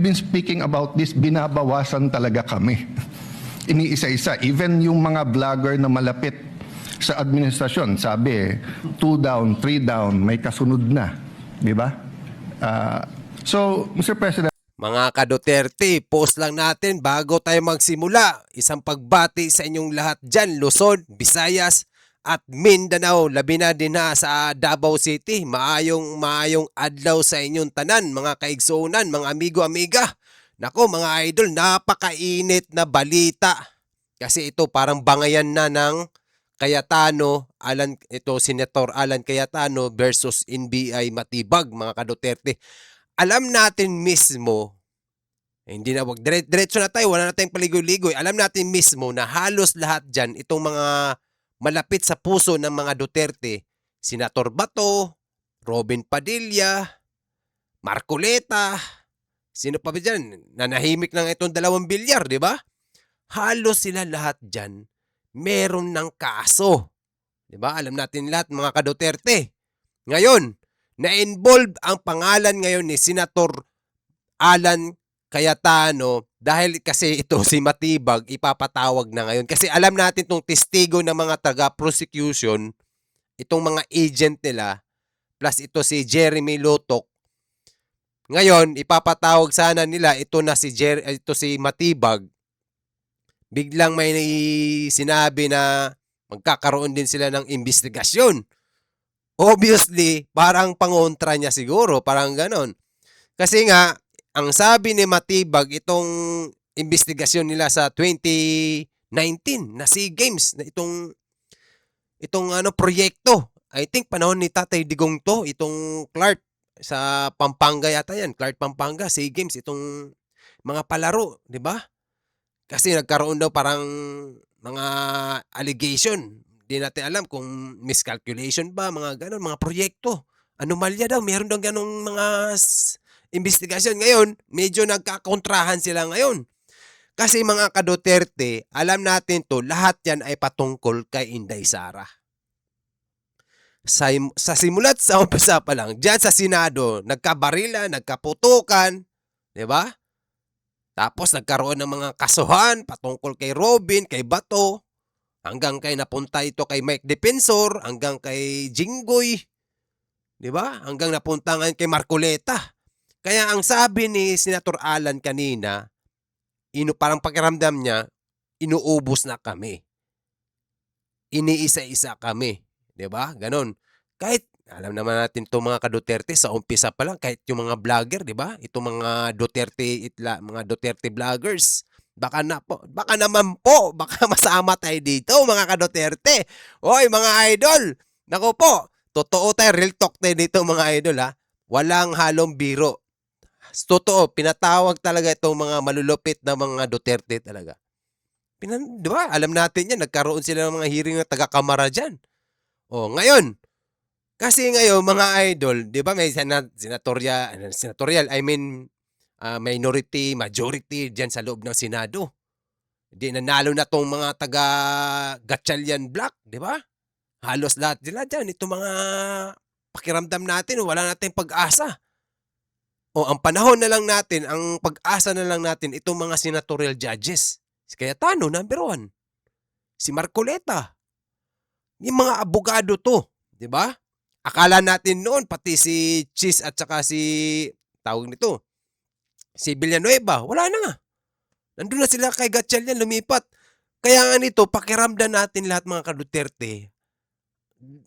been speaking about this, binabawasan talaga kami. Iniisa-isa, even yung mga vlogger na malapit sa administrasyon, sabi, 2 down, 3 down, may kasunod na. Di ba? So, Mr. President, Mga ka-Duterte, post lang natin bago tayo magsimula. Isang pagbati sa inyong lahat dyan, Luzon, Visayas, at Mindanao. Labi na din na sa Davao City. Maayong adlaw sa inyong tanan, mga kaigsunan, mga amigo-amiga. Nako mga idol, napakainit na balita. Kasi ito parang bangayan na ng Cayetano, Senator Alan Cayetano versus NBI Matibag, mga ka-Duterte. Alam natin mismo, hindi na wag diretso na tayo, wala na tayong paligoy-ligoy. Alam natin mismo na halos lahat dyan, itong mga malapit sa puso ng mga Duterte, Senator Bato, Robin Padilla, Marcoleta, sino pa ba dyan? Nanahimik ng itong 2 bilyar, di ba? Halos sila lahat dyan, meron ng kaso. Di ba? Alam natin lahat mga ka-Duterte. Ngayon, na-involve ang pangalan ngayon ni Senator Alan Cayetano dahil kasi ito si Matibag ipapatawag na ngayon. Kasi alam natin itong testigo ng mga taga-prosecution, itong mga agent nila, plus ito si Jeremy Lotok. Ngayon, ipapatawag sana nila ito si Matibag. Biglang may sinabi na magkakaroon din sila ng investigasyon. Obviously, parang pangontra niya siguro, parang ganon. Kasi nga, ang sabi ni Matibag, itong investigasyon nila sa 2019 na SEA Games, na itong proyekto. I think panahon ni Tatay Digong to, itong Clark sa Pampanga yata yan, Clark Pampanga, SEA Games, itong mga palaro, di ba? Kasi nagkaroon daw parang mga allegation. Di natin alam kung miscalculation ba, mga ganon, mga proyekto. Anomalya daw, meron daw ganong mga investigasyon. Ngayon, medyo nagkakontrahan sila ngayon. Kasi mga ka-Duterte, alam natin to, lahat yan ay patungkol kay Inday Sara. Sa simulat sa umpisa pa lang, dyan sa Senado, nagkabarila, nagkaputukan, di ba? Tapos nagkaroon ng mga kasuhan patungkol kay Robin, kay Bato, hanggang kay napunta ito kay Mike Defensor, hanggang kay Jinggoy, di ba? Hanggang napunta ngayon kay Marcoleta. Kaya ang sabi ni Senator Alan kanina, parang pakiramdam niya, inuubos na kami. Iniisa-isa kami, di ba? Ganon. Kahit alam naman natin itong mga ka-Duterte sa umpisa pa lang, kahit yung mga vlogger, di ba? Itong mga Duterte vloggers, baka naman po, baka masama tayo dito, mga ka-Duterte. Hoy, mga idol, nako po, totoo tayo, real talk tayo dito, mga idol, ha? Walang halong biro. Totoo, pinatawag talaga itong mga malulupit na mga Duterte talaga. Di ba? Alam natin yan, nagkaroon sila ng mga hearing na taga-kamara dyan. O, ngayon, kasi ngayon, mga idol, di ba may senatorial, I mean, minority, majority dyan sa loob ng Senado. Di nanalo na tong mga taga-Gatchalian Block, di ba? Halos lahat sila dyan. Ito mga pakiramdam natin, wala nating pag-asa. O ang panahon na lang natin, ang pag-asa na lang natin, itong mga senatorial judges. Si Cayetano, number 1. Si Marcoleta. Yung mga abogado to, di ba? Akala natin noon, pati si Cheese at saka si Villanueva, wala na. Nandun na sila kay Gatchalian, lumipat. Kaya nga nito, pakiramdam natin lahat mga ka-Duterte,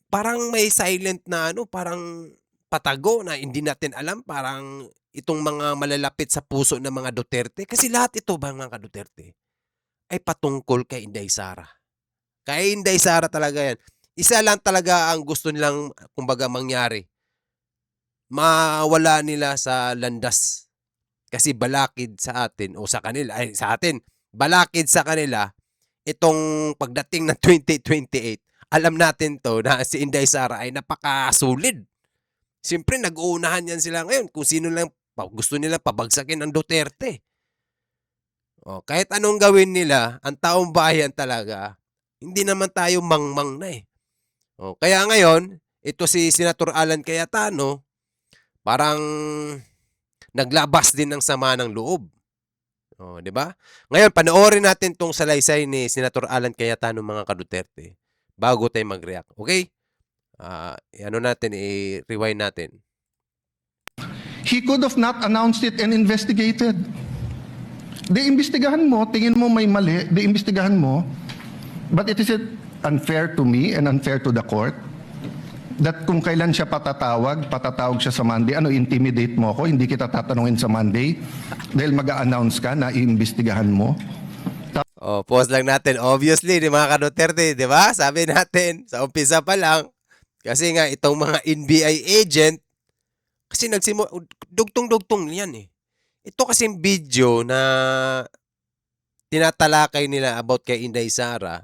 parang may silent na parang patago na hindi natin alam, parang itong mga malalapit sa puso ng mga Duterte. Kasi lahat ito mga ka-Duterte ay patungkol kay Inday Sara. Kay Inday Sara talaga yan. Isa lang talaga ang gusto nilang, kumbaga, mangyari. Mawala nila sa landas. Kasi balakid sa atin, o sa kanila, ay sa atin, balakid sa kanila, itong pagdating ng 2028, alam natin to na si Inday Sara ay napakasulid. Siyempre, nag-uunahan yan sila ngayon kung sino lang gusto nila pabagsakin ng Duterte. O, kahit anong gawin nila, ang taong bayan talaga, hindi naman tayo mangmang na eh. O, kaya ngayon, ito si Senator Alan Cayetano, parang naglabas din ng sama ng loob. Oh, 'di ba? Ngayon panoorin natin tong salaysay ni Senator Alan Cayetano mga ka-Duterte bago tayo mag-react. Okay? Ano natin, i-rewind natin. He could have not announced it and investigated. Imbestigahan mo, tingin mo may mali, imbestigahan mo. But it is unfair to me and unfair to the court that kung kailan siya patatawag siya sa Monday, intimidate mo ako, hindi kita tatanungin sa Monday dahil mag-a-announce ka na iimbestigahan mo. Oh, pause lang natin. Obviously, di mga ka-Duterte, di ba? Sabi natin, sa umpisa pa lang, kasi nga itong mga NBI agent, kasi dugtong-dugtong yan eh. Ito kasing video na tinatalakay nila about kay Inday Sara,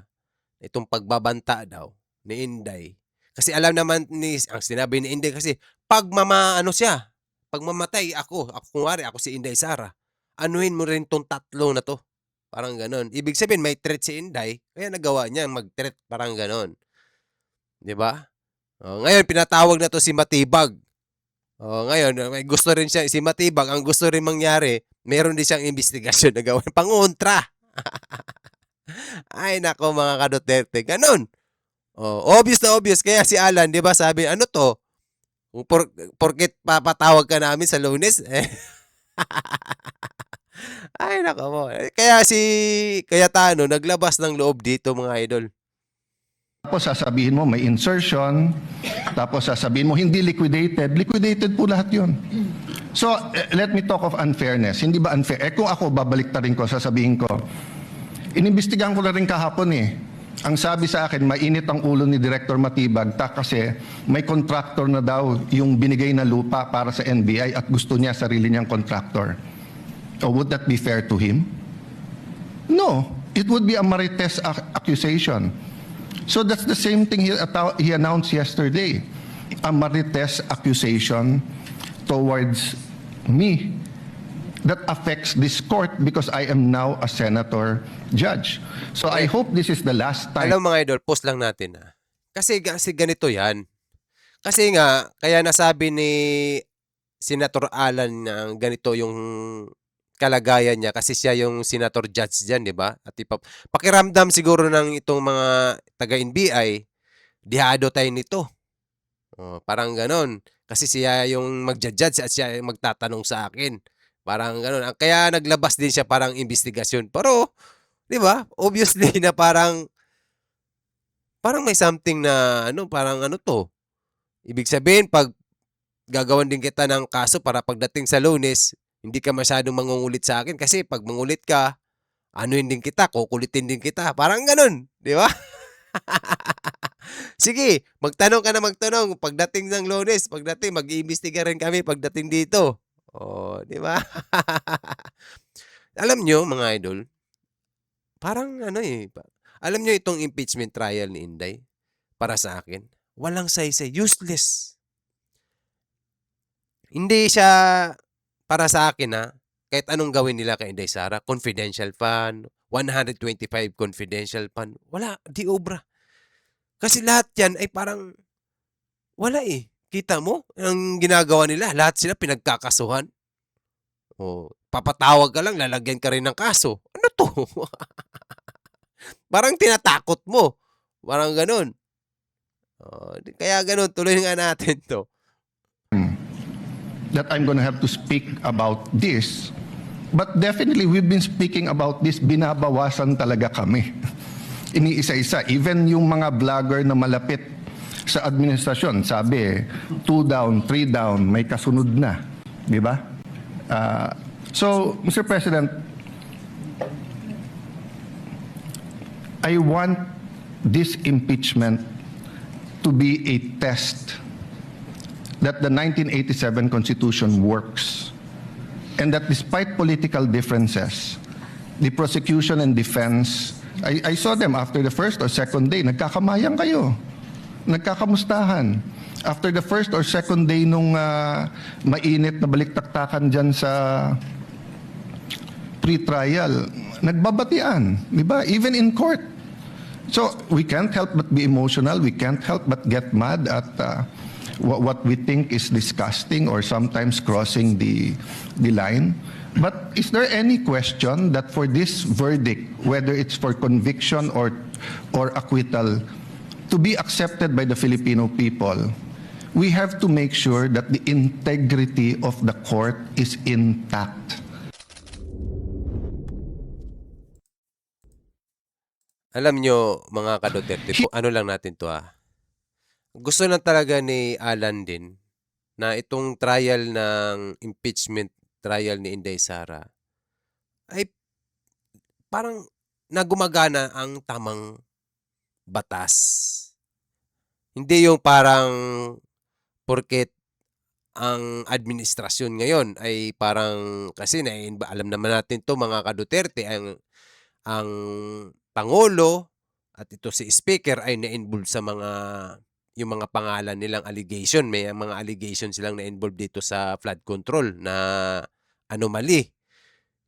itong pagbabanta daw ni Inday. Kasi alam naman ang sinabi ni Inday kasi pag mamatay ako kunwari ako si Inday Sara, anuhin mo rin tong tatlo na to. Parang ganon. Ibig sabihin may threat si Inday, kaya nagawa niya mag-threat, parang ganon. 'Di ba? Ngayon pinatawag na to si Matibag. Ngayon may gusto rin siya si Matibag, ang gusto rin mangyari, meron din siyang investigasyon na gawin pangontra. Ay nako mga ka-Duterte, ganon. Obvious na obvious. Kaya si Alan, di ba, sabi, ano to? Porket papatawag ka namin sa Lunes? Ay, nako mo. Kaya si Cayetano, naglabas ng loob dito, mga idol. Tapos sasabihin mo may insertion, tapos sasabihin mo hindi liquidated. Liquidated po lahat yun. So, let me talk of unfairness. Hindi ba unfair? Kung ako, babalik rin ko, sasabihin ko, inimbestigahan ko na rin kahapon eh. Ang sabi sa akin, mainit ang ulo ni Director Matibag kasi may contractor na daw yung binigay na lupa para sa NBI at gusto niya sarili niyang contractor. Would that be fair to him? No. It would be a marites accusation. So that's the same thing he announced yesterday. A marites accusation towards me that affects this court because I am now a senator judge. So I hope this is the last time. Alam mga idol, post lang natin ha. Kasi ganito yan. Kasi nga, kaya nasabi ni Senator Alan na ganito yung kalagayan niya kasi siya yung senator judge dyan, di ba? At pakiramdam siguro ng itong mga taga-NBI, dihado tayo nito. Parang ganon. Kasi siya yung magja-judge at siya yung magtatanong sa akin. Parang gano'n. Kaya naglabas din siya parang investigasyon. Pero, di ba? Obviously na parang may something na parang to. Ibig sabihin, pag gagawan din kita ng kaso para pagdating sa Lunes, hindi ka masyadong mangungulit sa akin kasi pag mangulit ka, anuhin din kita, kukulitin din kita. Parang gano'n. Di ba? Sige, magtanong ka na magtanong. Pagdating ng Lunes, mag-iimbestiga rin kami pagdating dito. Di ba? Alam nyo, mga idol, parang alam nyo itong impeachment trial ni Inday, para sa akin, walang saysay, useless. Hindi siya, para sa akin kahit anong gawin nila kay Inday Sara, confidential fund, 125 confidential fund, wala, di obra. Kasi lahat yan ay parang, wala eh. Kita mo, ang ginagawa nila, lahat sila pinagkakasuhan. Papatawag ka lang, lalagyan ka rin ng kaso. Ano to? Parang tinatakot mo. Parang ganun. Kaya ganun, tuloy nga natin to. That I'm gonna have to speak about this. But definitely, we've been speaking about this, binabawasan talaga kami. Iniisa-isa, even yung mga vlogger na malapit sa administrasyon, sabi 2 down, 3 down, may kasunod na. Di ba? So, Mr. President, I want this impeachment to be a test that the 1987 Constitution works and that despite political differences, the prosecution and defense, I saw them after the first or second day, nagkakamayang kayo. Nagkakamustahan. After the first or second day nung mainit na baliktaktakan dyan sa pre-trial, nagbabatian, di ba? Even in court. So we can't help but be emotional. We can't help but get mad at what we think is disgusting or sometimes crossing the line. But is there any question that for this verdict, whether it's for conviction or acquittal, to be accepted by the Filipino people, we have to make sure that the integrity of the court is intact. Alam nyo, mga ka-Duterte, ano lang natin to Gusto lang talaga ni Alan din na itong trial ng impeachment trial ni Inday Sara ay parang nagumagana ang tamang batas. Hindi yung parang porket ang administrasyon ngayon ay parang kasi alam naman natin to mga ka-Duterte ang Pangulo at ito si Speaker ay na-involve sa yung mga pangalan nilang allegation. May mga allegation silang na-involve dito sa flood control na anomaly.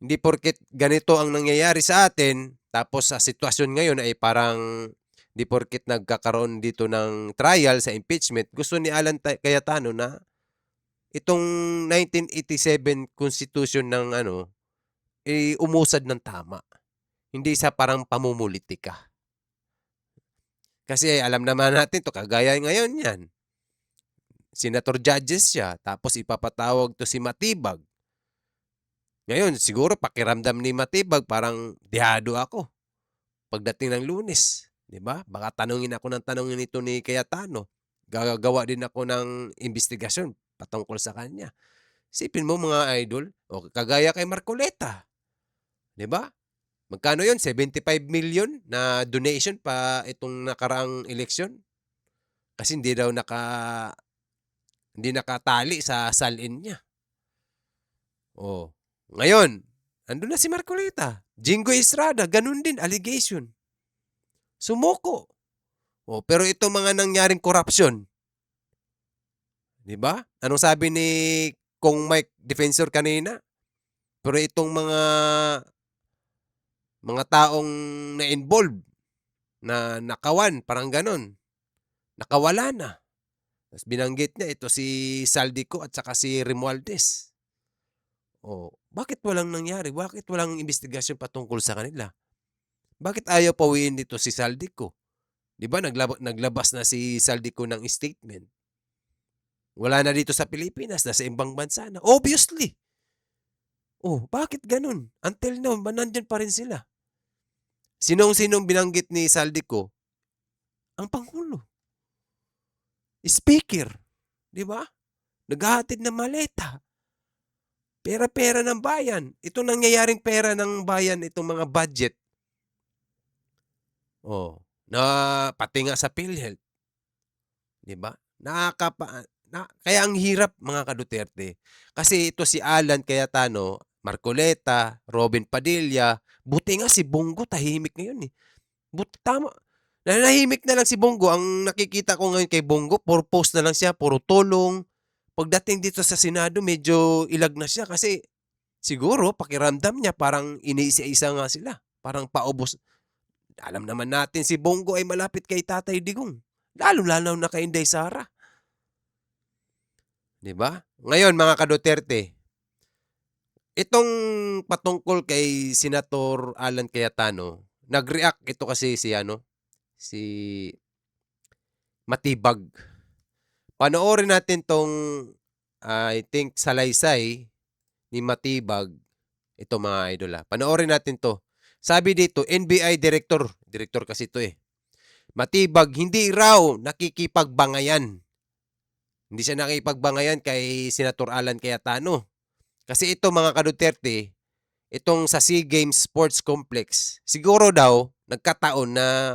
Hindi porket ganito ang nangyayari sa atin, tapos sa sitwasyon ngayon ay parang di porket nagkakaroon dito ng trial sa impeachment, gusto ni Alan Cayetano na itong 1987 Constitution ng umusad ng tama. Hindi sa parang pamumulitika. Kasi alam naman natin to kagaya ngayon yan. Senator judges siya, tapos ipapatawag to si Matibag. Ngayon, siguro pakiramdam ni Matibag parang dihado ako pagdating ng Lunes. Diba? Baka tanungin ako ng tanungin ito ni Cayetano. Gagawa din ako ng investigasyon patungkol sa kanya. Sipin mo mga idol, o kagaya kay Marcoleta. Diba? Magkano yun? 75 million na donation pa itong nakaraang eleksyon? Kasi hindi nakatali sa salin niya. Ngayon, andun na si Marcoleta. Jingo Estrada, ganun din, allegation. Sumuko. Pero itong mga nangyaring korupsyon, di ba? Anong sabi ni Kong Mike Defensor kanina? Pero itong mga taong na-involve, na nakawan, parang ganon, nakawala na. Tapos binanggit niya ito si Saldico at saka si Romualdez. Bakit walang nangyari? Bakit walang investigasyon patungkol sa kanila? Bakit ayaw pawiin dito si Saldico? Di ba naglabas na si Saldico ng statement? Wala na dito sa Pilipinas, nasa ibang bansa na. Obviously. Bakit ganun? Until now, nandyan pa rin sila. Sinong binanggit ni Saldico? Ang Pangulo. Speaker. Di ba? Naghahatid ng maleta. Pera-pera ng bayan. Itong nangyayaring pera ng bayan, itong mga budget. Na pati nga sa PhilHealth. Di ba? Kaya ang hirap mga ka-Duterte. Kasi ito si Alan Cayetano, Marcoleta, Robin Padilla, buti nga si Bongo tahimik ngayon eh. Tama. Nanahimik na lang si Bongo. Ang nakikita ko ngayon kay Bongo, puro post na lang siya, puro tulong. Pagdating dito sa Senado, medyo ilag na siya kasi siguro pakiramdam niya parang iniisa-isa nga sila. Parang paubos. Alam naman natin si Bongo ay malapit kay Tatay Digong. Lalo-lalo na kay Inday Sara. Diba? Ngayon mga ka-Duterte, itong patungkol kay Senator Alan Cayetano, nag-react ito kasi si Matibag. Panoorin natin tong I think salaysay ni Matibag. Ito mga idol Panoorin natin to. Sabi dito, NBI Director kasi ito Matibag, hindi raw nakikipagbangayan. Hindi siya nakikipagbangayan kay Senator Alan Cayetano. Kasi ito mga ka-Duterte, itong sa SEA Games Sports Complex, siguro daw, nagkataon na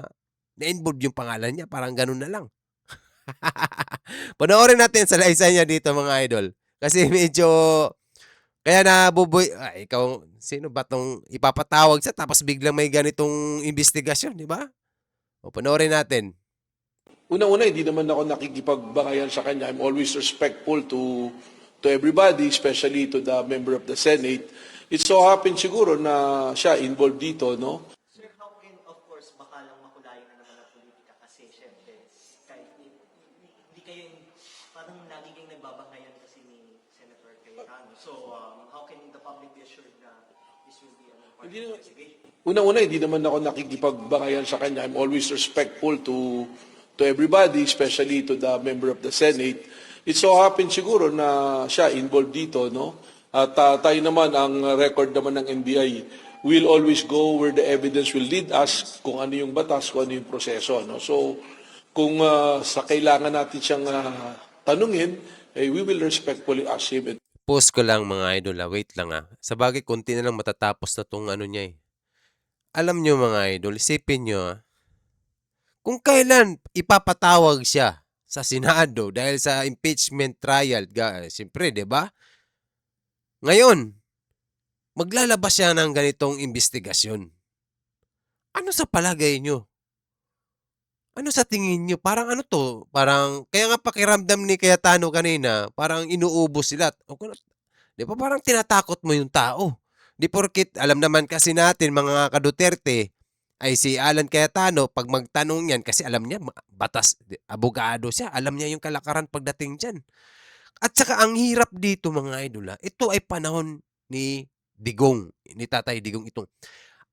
na-involve yung pangalan niya, parang ganun na lang. Panoorin natin sa laysay niya dito mga idol. Kasi medyo, kaya ikaw, sino ba tong ipapatawag sa tapos biglang may ganitong investigasyon, di ba? Panoorin natin. Una-una, hindi naman ako nakikipagbangayan sa kanya. I'm always respectful to everybody, especially to the member of the Senate. It so happened siguro na siya involved dito, no? Sir, how can, of course, baka lang makulayan na naman ang politika kasi, syempre, kahit hindi kayo parang So, how can the public be assured na this will be an part of Hindi the na- investigation? Unang-una, hindi naman ako nakikipagbangayan sa kanya. I'm always respectful to everybody, especially to the member of the Senate. It so happened siguro na siya involved dito, no? At tayo naman, ang record naman ng NBI, we'll always go where the evidence will lead us, kung ano yung batas, kung ano yung proseso, no? So, kung sa kailangan natin siyang tanungin, we will respectfully ask him. Post ko lang mga idol, wait lang Sa bagay, konti na lang matatapos na tong ano niya eh. Alam nyo mga idol, isipin nyo kung kailan ipapatawag siya sa Senado dahil sa impeachment trial, siyempre, di ba? Ngayon, maglalabas siya ng ganitong investigasyon. Ano sa palagay nyo? Ano sa tingin nyo? Parang ano to? Parang, kaya nga pakiramdam ni Cayetano kanina, parang inuubos sila. Di ba parang tinatakot mo yung tao? Di porkit, alam naman kasi natin mga ka-Duterte, ay si Alan Cayetano, pag magtanong yan, kasi alam niya, batas, abogado siya, alam niya yung kalakaran pagdating dyan. At saka ang hirap dito mga idol, ito ay panahon ni Digong, ni Tatay Digong itong.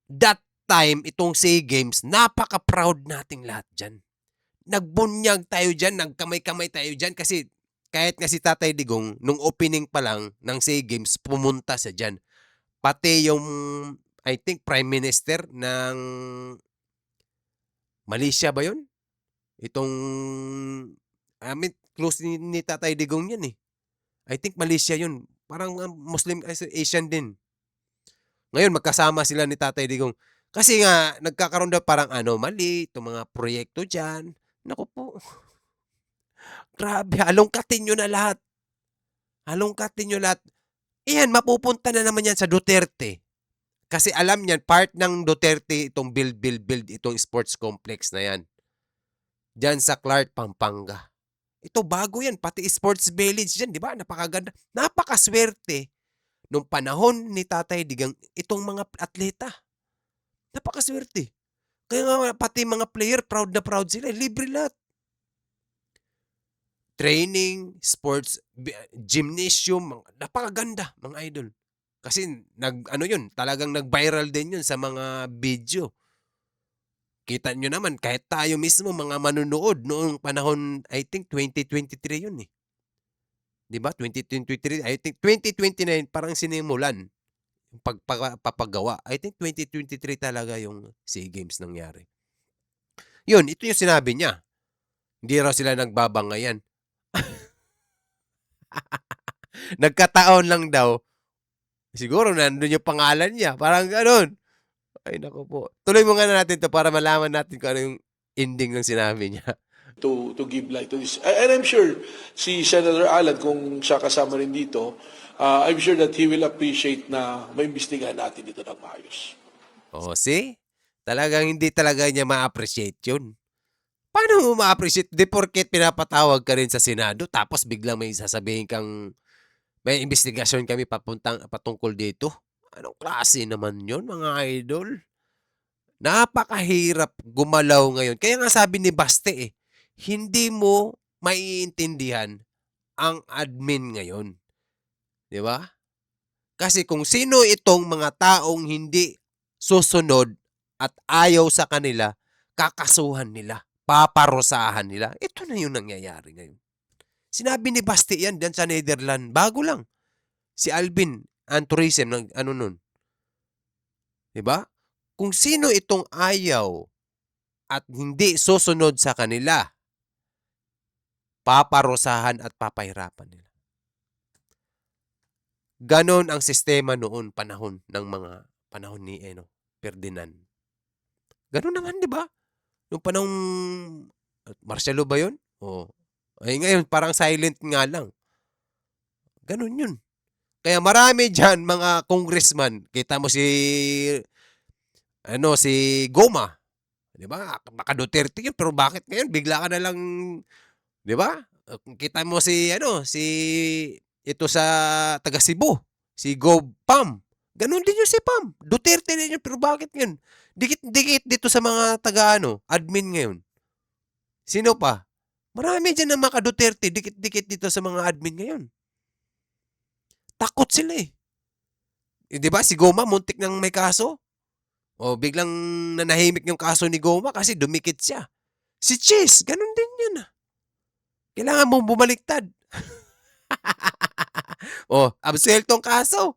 That time, itong SEA Games, napaka-proud nating lahat dyan. Nagbunyag tayo dyan, nagkamay-kamay tayo dyan kasi kahit nga si Tatay Digong, nung opening pa lang ng SEA Games, pumunta sa dyan. Pati yung, I think, Prime Minister ng Malaysia ba yun? Itong, close ni Tatay Digong yan eh. I think Malaysia yun. Parang Muslim, Asian din. Ngayon, magkasama sila ni Tatay Digong. Kasi nga, nagkakaroon daw parang mali, itong mga proyekto dyan. Naku po. Grabe, halongkatin nyo na lahat. Halongkatin nyo lahat. Iyan, mapupunta na naman yan sa Duterte. Kasi alam niyan, part ng Duterte itong build, itong sports complex na yan. Diyan sa Clark, Pampanga. Ito bago yan, pati sports village dyan, di ba? Napakaganda. Napakaswerte nung panahon ni Tatay Digong itong mga atleta. Napakaswerte. Kaya nga pati mga player, proud na proud sila. Libre lahat. Training, sports, gymnasium, napakaganda mga idol. Kasi talagang nag-viral din yun sa mga video. Kita nyo naman, kahit tayo mismo mga manunood noong panahon, I think 2023 yun eh. Di ba? 2023, I think 2029 parang sinimulan yung pagpapagawa. I think 2023 talaga yung SEA Games nangyari. Yun, ito yung sinabi niya. Hindi raw sila nagbabangayan. Nagkataon lang daw. Siguro nandun yung pangalan niya. Parang gano'n. Ay, naku po. Tuloy mo nga natin to para malaman natin kung ano yung ending ng sinabi niya. To give light to this. And I'm sure si Senator Alan, kung siya kasama rin dito, I'm sure that he will appreciate na maimbestigahan natin dito ng maayos. See? Talagang hindi talaga niya ma-appreciate yun. Paano mo ma-appreciate? Di porket pinapatawag ka rin sa Senado, tapos biglang may sasabihin kang may investigasyon kami patungkol dito. Anong klase naman yun, mga idol? Napakahirap gumalaw ngayon. Kaya nga sabi ni Baste hindi mo maiintindihan ang admin ngayon. Di ba? Kasi kung sino itong mga taong hindi susunod at ayaw sa kanila, kakasuhan nila, paparusahan nila. Ito na yung nangyayari ngayon. Sinabi ni Basti yan dyan sa Netherlands. Bago lang. Si Alvin Anturism, nun. Diba? Kung sino itong ayaw at hindi susunod sa kanila, paparusahan at papahirapan nila. Ganon ang sistema noon, panahon ni Ferdinand. Ganon naman, di ba? Nung panahon, Marcelo ba yun? Oo. Ay ngayon, parang silent nga lang. Ganon yun. Kaya marami dyan, mga congressman, kita mo si Goma. Di ba? Baka Duterte yun, pero bakit ngayon? Bigla ka na lang, di ba? Kita mo ito sa taga Cebu, si Go Pam. Ganon din yung si Pam. Duterte din yun, pero bakit yun? Dikit-dikit dito sa mga taga admin ngayon. Sino pa? Marami dyan na mga Duterte, dikit-dikit dito sa mga admin ngayon. Takot sila eh. Di ba si Goma muntik nang may kaso? O biglang nanahimik yung kaso ni Goma kasi dumikit siya. Si Chis, ganun din yun ah. Kailangan mong bumaliktad. O, absuelto ang kaso.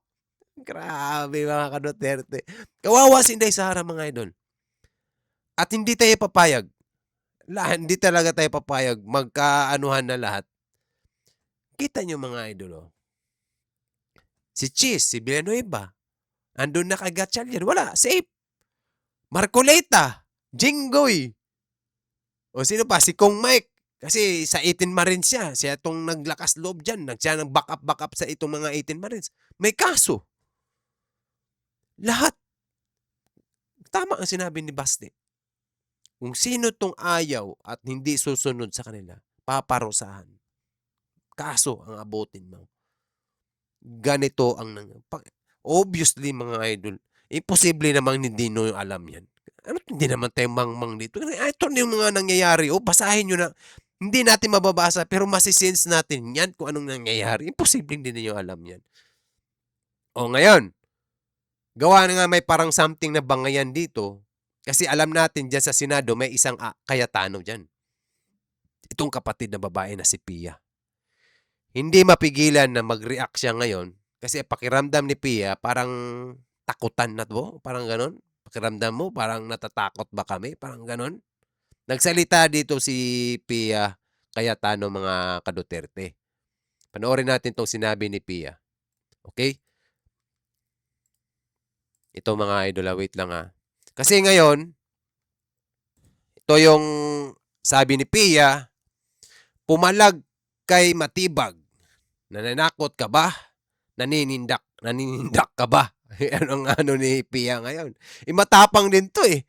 Grabe mga ka-Duterte. Kawawa si Inday Sara mga idol. At hindi tayo papayag. Hindi talaga tayo papayag. Magkaanuhan na lahat. Kita nyo mga idol oh. Si Chis, si Villanueva. Andun na kagatsyal yan. Wala, safe. Marcoleta, Jinggoy. O sino pa? Si Kong Mike. Kasi sa 18 Marines siya. Siya itong naglakas loob dyan. Siya nang back up sa itong mga 18 Marines. May kaso. Lahat. Tama ang sinabi ni Basti. Kung sino tong ayaw at hindi susunod sa kanila, paparusahan. Kaso ang abutin mo. Ganito ang obviously mga idol, imposible namang hindi nyo alam yan. Ano hindi naman tayo mangmang dito? Ito na yung mga nangyayari. O basahin nyo na. Hindi natin mababasa pero masisense natin yan kung anong nangyayari. Imposible hindi nyo alam yan. O ngayon, gawa na nga may parang something na bangayan dito kasi alam natin dyan sa Senado may isang Cayetano dyan. Itong kapatid na babae na si Pia. Hindi mapigilan na mag-react siya ngayon kasi pakiramdam ni Pia parang takutan na to. Parang ganon. Pakiramdam mo parang natatakot ba kami? Parang ganon. Nagsalita dito si Pia Cayetano mga ka-Duterte. Panoorin natin tong sinabi ni Pia. Okay? Ito mga idol, wait lang ha. Kasi ngayon, ito yung sabi ni Pia, pumalag kay Matibag. Nananakot ka ba? Naninindak ka ba? Ano ni Pia ngayon? Matapang din to eh.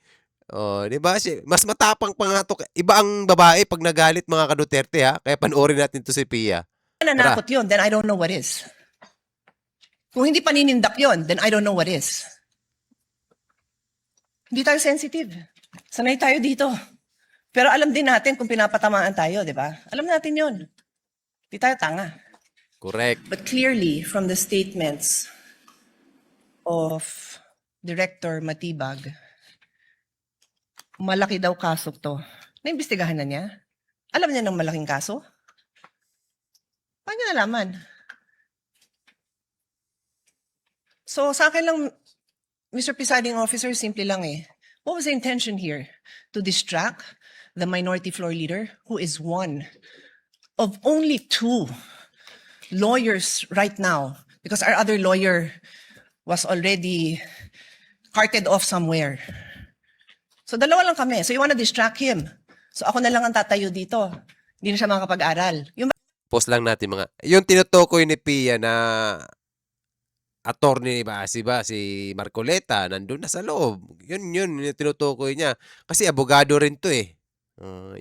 Oh, 'di ba? Mas matapang pa nga to. Iba ang babae pag nagalit mga ka-Duterte ha. Kaya panoorin natin to si Pia. Nanakot yun, then I don't know what is. Kung hindi paninindak yun, then I don't know what is. Hindi tayo sensitive. Sanay tayo dito. Pero alam din natin kung pinapatamaan tayo, di ba? Alam natin yun. Hindi tayo tanga. Correct. But clearly, from the statements of Director Matibag, malaki daw kaso to. Naimbestigahan na niya? Alam niya ng malaking kaso? Paano niya nalaman? So, sa akin lang, Mr. Presiding Officer, simple lang eh. What was the intention here? To distract the minority floor leader, who is one of only two lawyers right now, because our other lawyer was already carted off somewhere. So, dalawa lang kami. So, you wanna distract him. So, ako na lang ang tatayo dito. Hindi na siya makakapag-aral. Yung Pause lang natin mga. Yung tinutukoy ni Pia na attorney ba si Marcoleta nandun na sa loob. Yun yung tinutukoy niya. Kasi abogado rin to eh.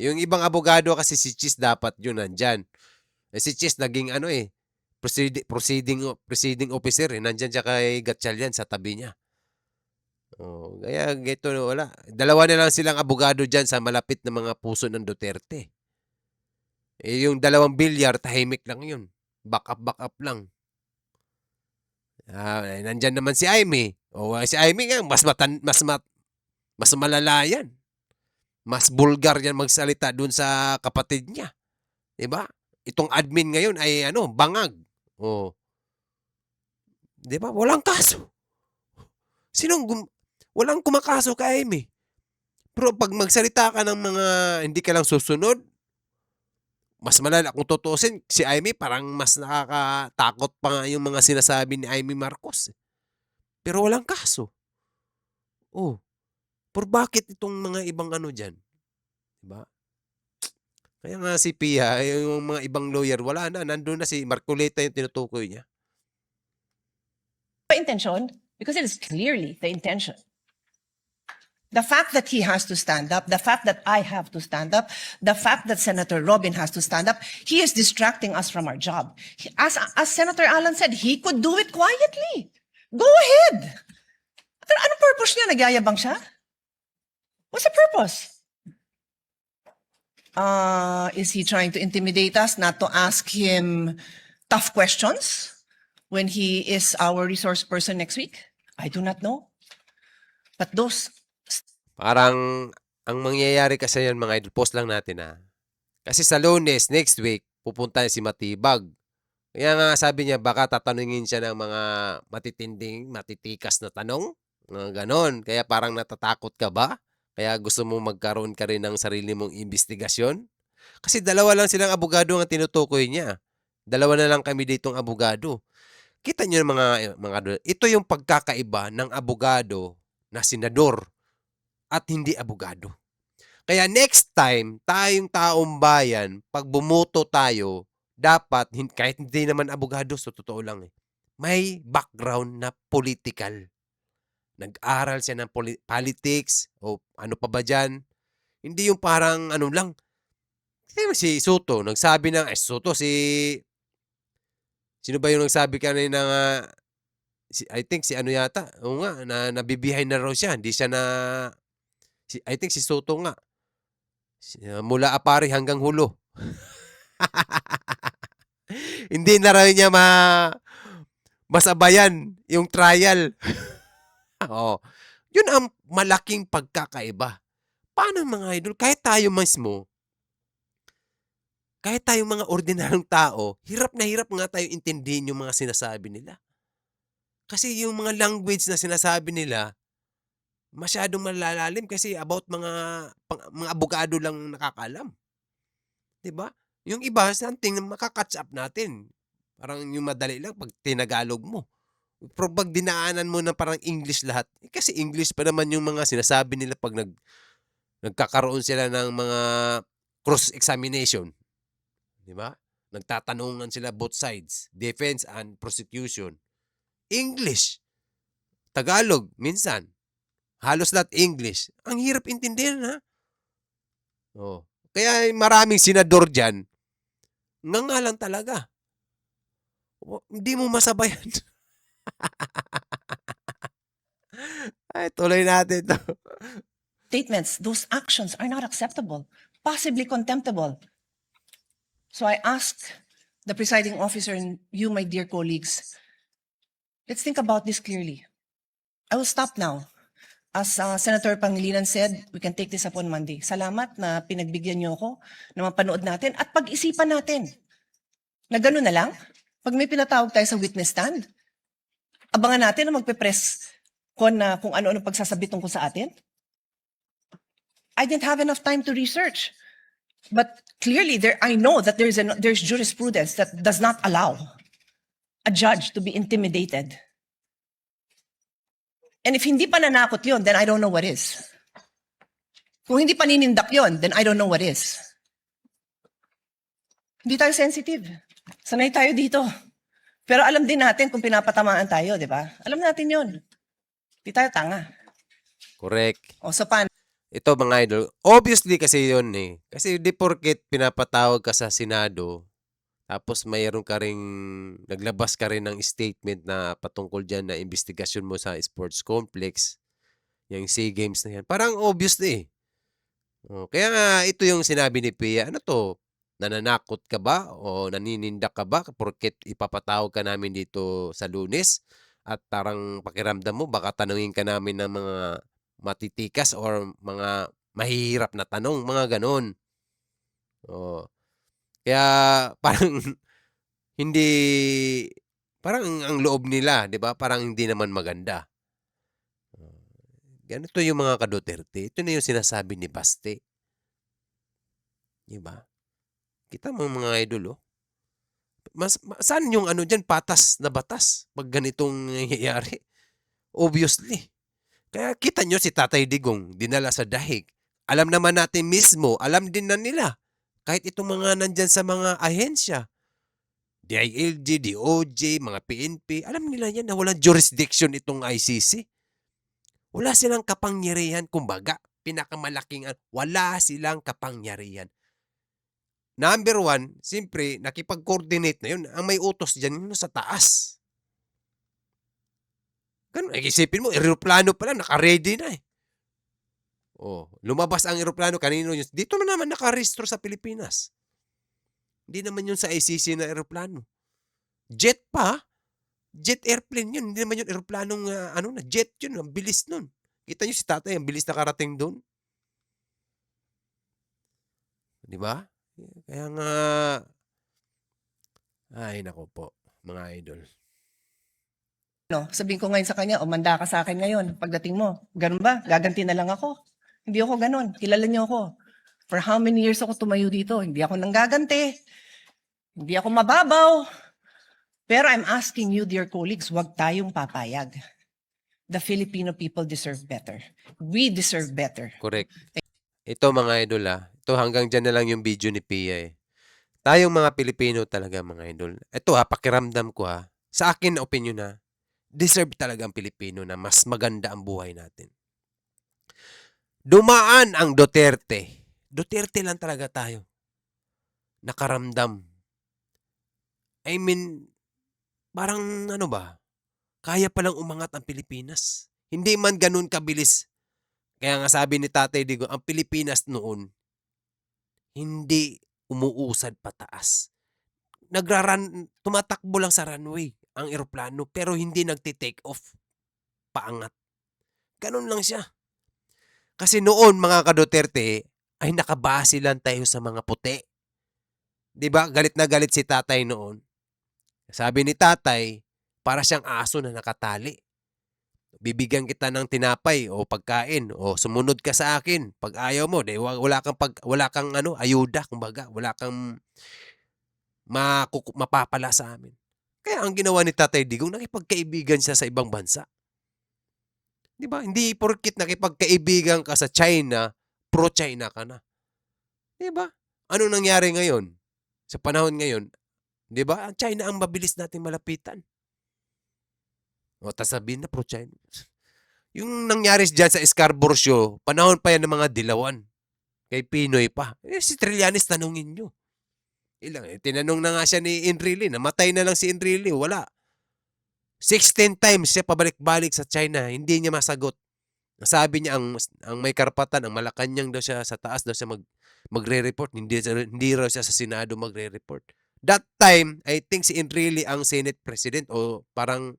Yung ibang abogado kasi si Chis dapat yun nandyan. Si Chis naging ano eh, proceeding officer eh. Nandyan siya kay Gatchalian sa tabi niya. Kaya gito wala. Dalawa na lang silang abogado dyan sa malapit na mga puso ng Duterte. Yung dalawang bilyar, tahimik lang yun. Back up lang. Nandyan naman si Aimee. Si Aimee nga, mas malala yan. Mas bulgar yan magsalita dun sa kapatid niya. Diba? Itong admin ngayon ay bangag. Diba? Walang kaso. Walang kumakaso kay Aimee. Pero pag magsalita ka ng mga hindi ka lang susunod, mas malala kung tutusin, si Aimee parang mas nakakatakot pa nga yung mga sinasabi ni Aimee Marcos. Pero walang kaso. Pero bakit itong mga ibang dyan? Diba? Kaya nga si Pia, yung mga ibang lawyer, wala na. Nandun na si Marcoleta yung tinutukoy niya. intention, because it is clearly the intention. The fact that he has to stand up, the fact that I have to stand up, the fact that Senator Robin has to stand up, he is distracting us from our job. As Senator Alan said, he could do it quietly. Go ahead. Anong purpose niya? Nagyayabang siya? What's the purpose? Is he trying to intimidate us not to ask him tough questions? when he is our resource person next week? I do not know. But those, Parang ang mangyayari kasi yan mga idol, post lang natin ha. Kasi sa Lunes, next week, pupunta si Matibag. Kaya nga sabi niya, baka tatanungin siya ng mga matitikas na tanong. Mga ganon. Kaya parang natatakot ka ba? Kaya gusto mo magkaroon ka rin ng sarili mong investigasyon? Kasi dalawa lang silang abogado ang tinutukoy niya. Dalawa na lang kami ditong abogado. Kita niyo mga ito yung pagkakaiba ng abogado na senador at hindi abogado. Kaya next time, tayong taong bayan, pag bumoto tayo, dapat, kahit hindi naman abogado, so totoo lang may background na political. Nag-aral siya ng politics o ano pa ba dyan. Hindi yung parang ano lang. Si Soto, nagsabi ng, Soto, sino ba yung nagsabi kanina nga, I think si ano yata, oo nga, na nabibihay na raw siya. Hindi siya I think si Soto nga. Mula Apari hanggang Hulo. Hindi na raw niya masabayan yung trial. Oo. Yun ang malaking pagkakaiba. Paano mga idol? Kahit tayo mismo, kahit tayo mga ordinaryong tao, hirap na hirap nga tayo intindihin yung mga sinasabi nila. Kasi yung mga language na sinasabi nila, masyadong malalalim kasi about mga abogado lang nakakaalam. 'Di ba? Yung iba, something na makakatch up natin. Parang yung madali lang pag tinagalog mo. Pero pag dinaanan mo na parang English lahat, kasi English pa naman yung mga sinasabi nila pag nagkakaroon sila ng mga cross-examination. Di ba? Nagtatanungan sila both sides, defense and prosecution. English. Tagalog, minsan. Halos lahat English. Ang hirap intindihan, ha? Oh. Kaya maraming senador dyan, nga lang talaga. Hindi mo masabayan. Ay, tuloy natin to. statements, those actions are not acceptable, possibly contemptible. So I ask the presiding officer and you, my dear colleagues, let's think about this clearly. I will stop now. As Senator Pangilinan said, we can take this up on Monday. Salamat na pinagbigyan niyo ako na mapanood natin at pag-isipan natin. Na gano'n na lang, pag may pinatawag tayo sa witness stand, abangan natin na magpe-press na kung ano-ano pagsasabi tungkol sa atin. I didn't have enough time to research. But clearly, I know that there's jurisprudence that does not allow a judge to be intimidated. And if hindi pa nanakot yun, then I don't know what is. Kung hindi pa ninindak yun, then I don't know what is. Hindi tayo sensitive. Sanay tayo dito. Pero alam din natin kung pinapatamaan tayo, di ba? Alam natin yun. Hindi tayo tanga. Correct. O, so paano? Ito mga idol, obviously kasi yun Kasi di porket pinapatawag ka sa Senado, tapos mayroon ka ring, naglabas ka rin ng statement na patungkol dyan na investigasyon mo sa sports complex, yung SEA Games na yan. Parang obviously. Kaya nga ito yung sinabi ni Pia, ano to? Nananakot ka ba o naninindak ka ba porket ipapatawag ka namin dito sa Lunes at parang pakiramdam mo baka tanungin ka namin ng mga matitikas or mga mahihirap na tanong, mga ganon. Kaya parang hindi, parang ang loob nila, di ba? Parang hindi naman maganda. Ganito yung mga ka-Duterte. Ito na yung sinasabi ni Baste. Di ba? Kita mo mga idol, saan yung ano dyan, patas na batas pag ganitong nangyayari? Obviously. Kaya kita nyo si Tatay Digong, dinala sa dahig. Alam naman natin mismo, alam din na nila. Kahit itong mga nandyan sa mga ahensya, DILG, DOJ, mga PNP, alam nila yan na walang jurisdiction itong ICC. Wala silang kapangyarihan, kumbaga, pinakamalaking, wala silang kapangyarihan. Number one, siyempre, nakipag-coordinate na yun. Ang may utos dyan yun sa taas. Ganun, isipin mo, aeroplano pala, naka-ready na lumabas ang aeroplano, kanino yun? Dito naman nakarehistro sa Pilipinas. Hindi naman yun sa ICC na aeroplano. Jet pa, Jet airplane yun. Hindi naman yun aeroplanong jet yun. Ang bilis nun. Kita nyo si tatay, ang bilis nakarating doon. Di ba? Kaya nga, ay nako po, mga idol. No, sabihin ko ngayon sa kanya, o manda ka sa akin ngayon, pagdating mo. Ganun ba? Gaganti na lang ako. Hindi ako ganun. Kilala niyo ako. For how many years ako tumayo dito? Hindi ako nanggaganti. Hindi ako mababaw. Pero I'm asking you, dear colleagues, wag tayong papayag. The Filipino people deserve better. We deserve better. Correct. Ito mga idol ito hanggang dyan na lang yung video ni Pia Tayong mga Pilipino talaga mga idol. Ito pakiramdam ko sa akin na opinion deserve talaga ang Pilipino na mas maganda ang buhay natin. Dumaan ang Duterte. Duterte lang talaga tayo. Nakaramdam. I mean, parang kaya palang umangat ang Pilipinas. Hindi man ganun kabilis. Kaya nga sabi ni Tatay Digong, ang Pilipinas noon, hindi umuusad pataas. Tumatakbo lang sa runway ang eroplano pero hindi nagti-take off paangat. Ganun lang siya. Kasi noon mga ka-Duterte ay nakabase lang tayo sa mga puti. 'Di ba? Galit na galit si Tatay noon. Sabi ni Tatay, para siyang aso na nakatali. Bibigyan kita ng tinapay o pagkain o sumunod ka sa akin. Pag ayaw mo, wala kang ayuda, kumbaga, wala kang mapapala sa amin. Kaya ang ginawa ni Tatay Digong, nakipagkaibigan siya sa ibang bansa. 'Di ba? Hindi porkit nakipagkaibigan ka sa China, pro-China ka na. 'Di ba? Ano nangyari ngayon? Sa panahon ngayon, 'di ba? Ang China ang mabilis nating malapitan. O sabihin na pro-China. Yung nangyari diyan sa Scarborough Show, panahon pa yan ng mga dilawan. Kay Pinoy pa. Si Trillanes tanungin nyo. Tinanong na nga siya ni Enrile. Namatay na lang si Enrile. Wala. 16 times siya pabalik-balik sa China. Hindi niya masagot. Sabi niya ang may karapatan, ang Malacanang daw siya, sa taas daw siya magre-report. Hindi raw siya sa Senado magre-report. That time, I think si Enrile ang Senate President o parang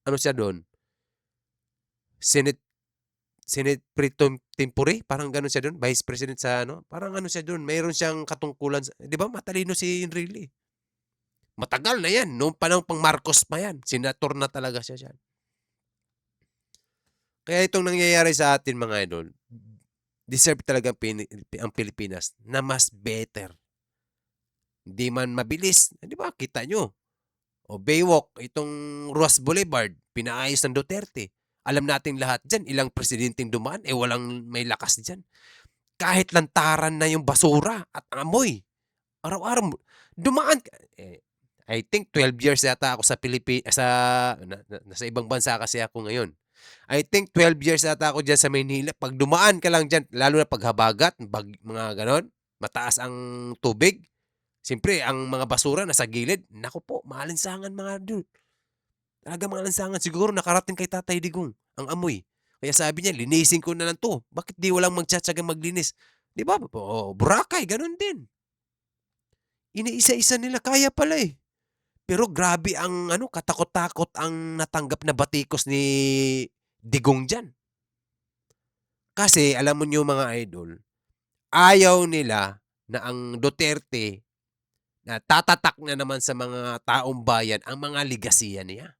siya doon? Senate Tempore, parang gano'n siya doon, Vice President sa parang siya doon, mayroon siyang katungkulan, 'di ba? Matalino si Enrile. Matagal na 'yan, noong panahon pang Marcos pa 'yan, senator na talaga siya diyan. Kaya itong nangyayari sa atin mga idol, deserve talaga ang Pilipinas na mas better. Hindi man mabilis, 'di ba? Kita nyo. O Baywalk, itong Ruas Boulevard, pinaayos ng Duterte. Alam natin lahat dyan, ilang presidenteng dumaan, walang may lakas dyan. Kahit lantaran na yung basura at amoy. Araw-araw, dumaan. I think 12 years yata ako sa Pilipinas, nasa ibang bansa kasi ako ngayon. I think 12 years yata ako dyan sa Maynila. Pag dumaan ka lang dyan, lalo na paghabagat, mga ganon, mataas ang tubig, siyempre, ang mga basura nasa gilid, naku po, maalinsangan mga dude. Talaga maalinsangan. Siguro nakarating kay Tatay Digong ang amoy. Kaya sabi niya, linisin ko na lang to. Bakit di walang magtsatsagang maglinis? Di ba? Boracay, ganun din. Iniisa-isa nila, kaya pala Pero grabe ang katakot-takot ang natanggap na batikos ni Digong dyan. Kasi, alam mo niyo mga idol, ayaw nila na ang Duterte na tatatak na naman sa mga taong bayan ang mga ligasiya niya.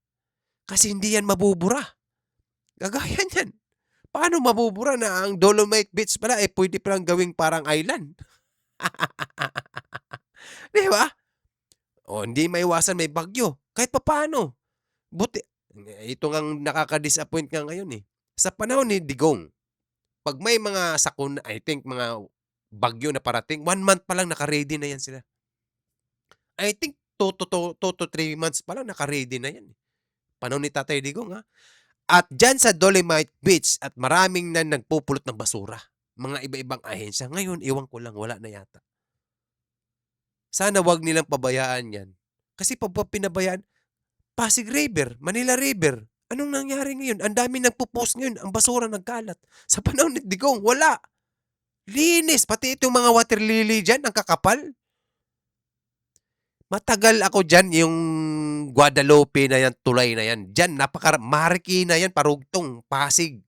Kasi hindi yan mabubura. Gagaya niyan. Paano mabubura na ang Dolomite Beach pala pwede palang gawing parang island? Di ba? O hindi maiwasan may bagyo. Kahit paano. Buti. Ito ngang nakaka-disappoint nga ngayon Sa panahon ni Digong, pag may mga sakuna, I think mga bagyo na parating, 1 month pa lang naka-ready na yan sila. I think 2 to 3 months pa lang naka-ready na yan. Panahon ni Tatay Digong At dyan sa Dolomite Beach at maraming na nagpupulot ng basura. Mga iba-ibang ahensya. Ngayon, iwan ko lang, wala na yata. Sana wag nilang pabayaan yan. Kasi pag pinabayaan, Pasig River, Manila River, anong nangyari ngayon? Ang dami nagpo-post ngayon, ang basura nagkalat. Sa panahon ni Digong, wala. Linis, pati itong mga water lily dyan, ang kakapal. Matagal ako dyan, yung Guadalupe na yan, tulay na yan. Dyan, Marikina yan, Parugtong, Pasig.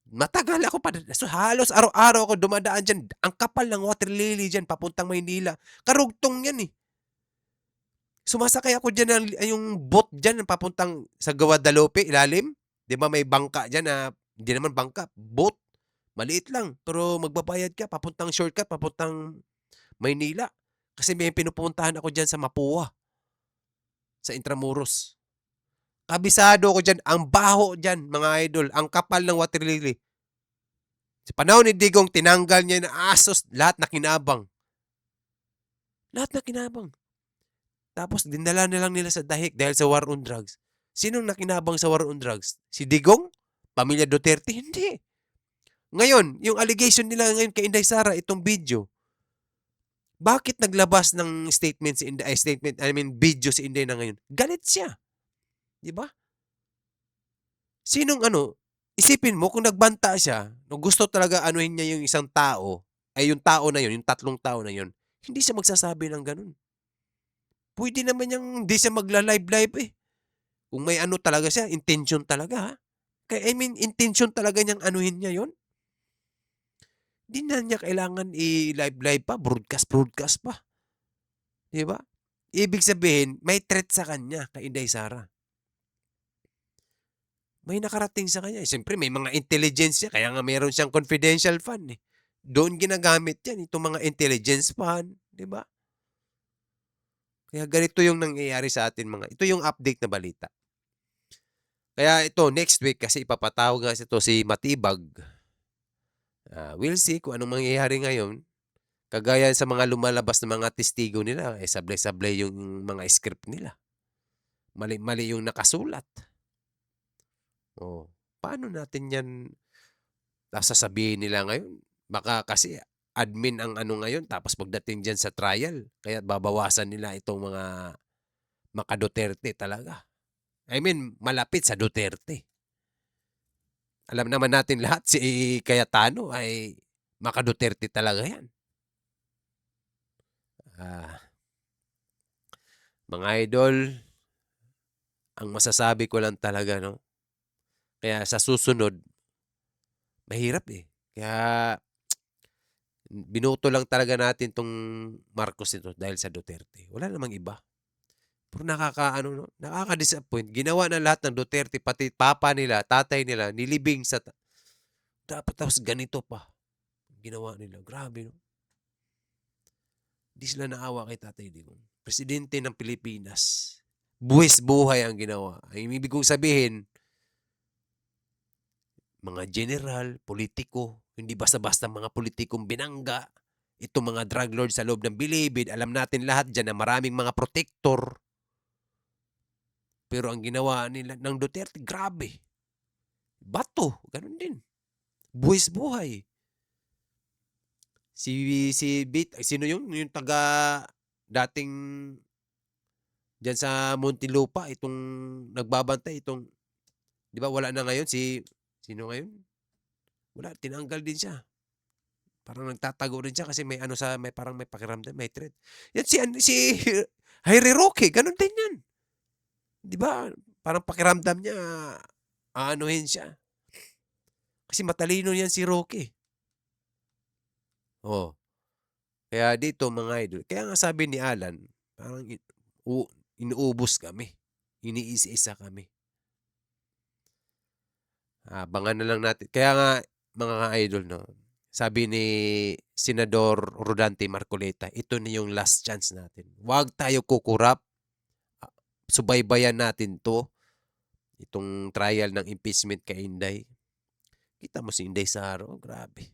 Matagal ako pa. So, halos araw-araw ako dumadaan dyan. Ang kapal ng water lily dyan, papuntang Maynila. Karugtong yan eh. Sumasakay ako dyan, yung boat dyan, papuntang sa Guadalupe, ilalim. Di ba may bangka dyan na, hindi naman bangka, boat. Maliit lang, pero magbabayad ka, papuntang shortcut, papuntang Maynila. Kasi may pinupuntahan ako dyan sa Mapua, sa Intramuros. Kabisado ko dyan, ang baho dyan, mga idol, ang kapal ng water lily. Sa panahon ni Digong, tinanggal niya na asos, lahat na kinabang. Lahat na kinabang. Tapos dinala na lang nila sa dahig dahil sa war on drugs. Sinong nakinabang sa war on drugs? Si Digong? Pamilya Duterte? Hindi. Ngayon, yung allegation nila ngayon kay Inday Sara, itong video, bakit naglabas ng statement si Inday, video si Inday na ngayon? Galit siya. Di ba? Sinong isipin mo kung nagbanta siya, no gusto talaga anuhin niya yung isang tao, ay yung tao na yun, yung tatlong tao na yun, hindi siya magsasabi ng ganun. Pwede naman yung hindi siya magla-live-live eh. Kung may talaga siya, intention talaga ha. Kaya intention talaga niyang anuhin niya yon. Hindi na niya kailangan i-live-live pa, broadcast pa. Di ba? Ibig sabihin, may threat sa kanya kay Inday Sara. May nakarating sa kanya. Siyempre, may mga intelligence siya, kaya nga meron siyang confidential fund eh. Doon ginagamit yan, itong mga intelligence fund. Di ba? Kaya ganito yung nangyayari sa atin mga. Ito yung update na balita. Kaya ito, next week, kasi ipapatawag nga ito si Matibag. We'll see kung anong mangyayari ngayon. Kagaya sa mga lumalabas na mga testigo nila, sablay-sablay yung mga script nila. Mali-mali yung nakasulat. Paano natin yan sasabihin nila ngayon? Baka kasi admin ang ngayon, tapos pagdating dyan sa trial, kaya babawasan nila itong mga maka-Duterte talaga. Malapit sa Duterte. Alam naman natin lahat, si Cayetano ay maka-Duterte talaga yan. Mga idol, ang masasabi ko lang talaga, no? Kaya sa susunod, mahirap eh. Kaya binuto lang talaga natin tong Marcos nito dahil sa Duterte. Wala namang iba. Pero nakaka-disappoint. Ginawa na lahat ng Duterte, pati papa nila, tatay nila, nilibing sa dapat tapos ganito pa. Ginawa nila. Grabe, no? Di sila naawa kay Tatay Digong. Presidente ng Pilipinas. Buwis buhay ang ginawa. Ang ibig kong sabihin, mga general, politiko, hindi basta-basta mga politikong binangga, itong mga drug lord sa loob ng bilibid, alam natin lahat dyan na maraming mga protector. Pero ang ginawa nila ng Duterte, grabe. Bato, ganun din. Buwis buhay. Sino yung taga dating dyan sa Muntinlupa, itong nagbabantay, di ba wala na ngayon sino ngayon? Wala, tinanggal din siya. Parang nagtatago rin siya kasi may parang may pakiramdam, may threat. Yan si Harry Roque, ganun din yan. Di ba? Parang pakiramdam niya, aanuhin siya. Kasi matalino yan si Roque. Kaya dito mga idol, kaya nga sabi ni Alan, parang inuubos kami. Iniisa-isa kami. Abangan na lang natin. Kaya nga mga idol, no, sabi ni Senador Rodante Marcoleta, ito na yung last chance natin. Huwag tayo kukurap. Subaybayan natin to. Itong trial ng impeachment kay Inday. Kita mo si Inday Sara, grabe.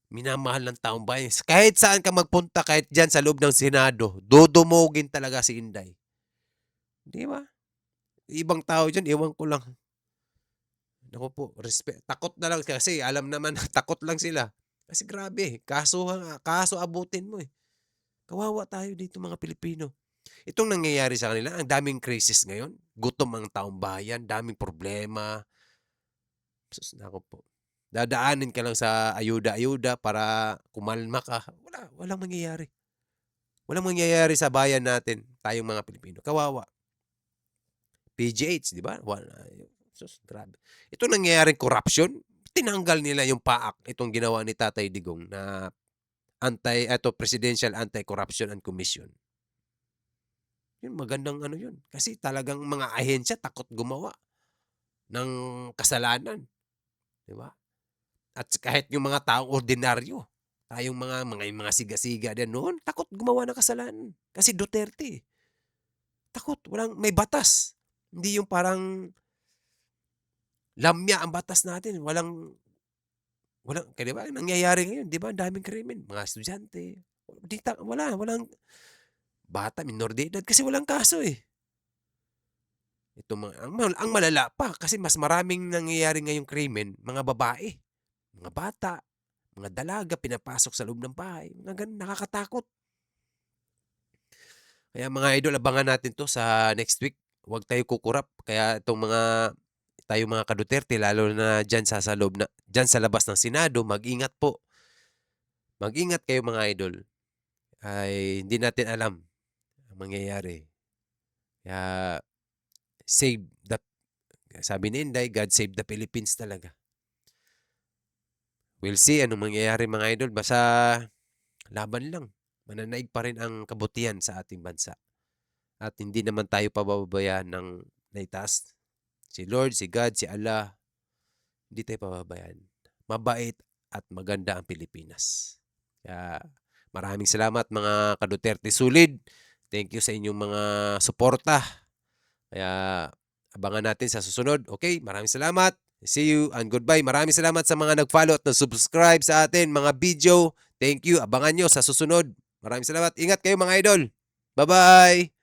Minamahal ng taong bayan. Kahit saan ka magpunta, kahit dyan sa loob ng Senado, dudumugin talaga si Inday. Di ba? Ibang tao dyan, iwan ko lang. Naku po, respect. Takot na lang kasi alam naman takot lang sila. Kasi grabe, kaso abutin mo eh. Kawawa tayo dito mga Pilipino. Itong nangyayari sa kanila, ang daming crisis ngayon. Gutom ang taong bayan, daming problema. Naku po. Dadaanin ka lang sa ayuda-ayuda para kumalma ka. Walang mangyayari. Walang mangyayari sa bayan natin, tayong mga Pilipino. Kawawa. PGH, di ba? Sus, grabe. Ito nangyayaring corruption, tinanggal nila yung PAAC, itong ginawa ni Tatay Digong na Presidential Anti-Corruption and Commission. Yun, magandang ano yun. Kasi talagang mga ahensya takot gumawa ng kasalanan. Di ba? At kahit yung mga taong ordinaryo, tayong mga siga-siga din noon, takot gumawa ng kasalanan. Kasi Duterte. Takot. May batas. Hindi yung parang lamya ang batas natin. Walang, kaya diba, nangyayari ngayon, di ba, ang daming krimen. Mga estudyante. Walang bata, minor de edad, kasi walang kaso eh. Ito ang malala pa, kasi mas maraming nangyayari ngayong krimen, mga babae, mga bata, mga dalaga, pinapasok sa loob ng bahay. Mga ganun, nakakatakot. Kaya mga idol, abangan natin to sa next week. Huwag tayo kukurap. Kaya itong tayo mga ka-Duterte, lalo na dyan dyan sa labas ng Senado, mag-ingat po. Mag-ingat kayo mga idol. Ay hindi natin alam ang mangyayari. Kaya sabi ni Inday, God save the Philippines talaga. We'll see anong mangyayari mga idol. Basta laban lang. Mananaig pa rin ang kabutihan sa ating bansa. At hindi naman tayo pababayaan ng naitaas. Si Lord, si God, si Allah, hindi tayo pababayaan. Mabait at maganda ang Pilipinas. Kaya maraming salamat mga ka-Duterte Sulid. Thank you sa inyong mga suporta. Kaya abangan natin sa susunod. Okay, maraming salamat. See you and goodbye. Maraming salamat sa mga nag-follow at nag-subscribe sa atin mga video. Thank you. Abangan nyo sa susunod. Maraming salamat. Ingat kayo mga idol. Bye-bye.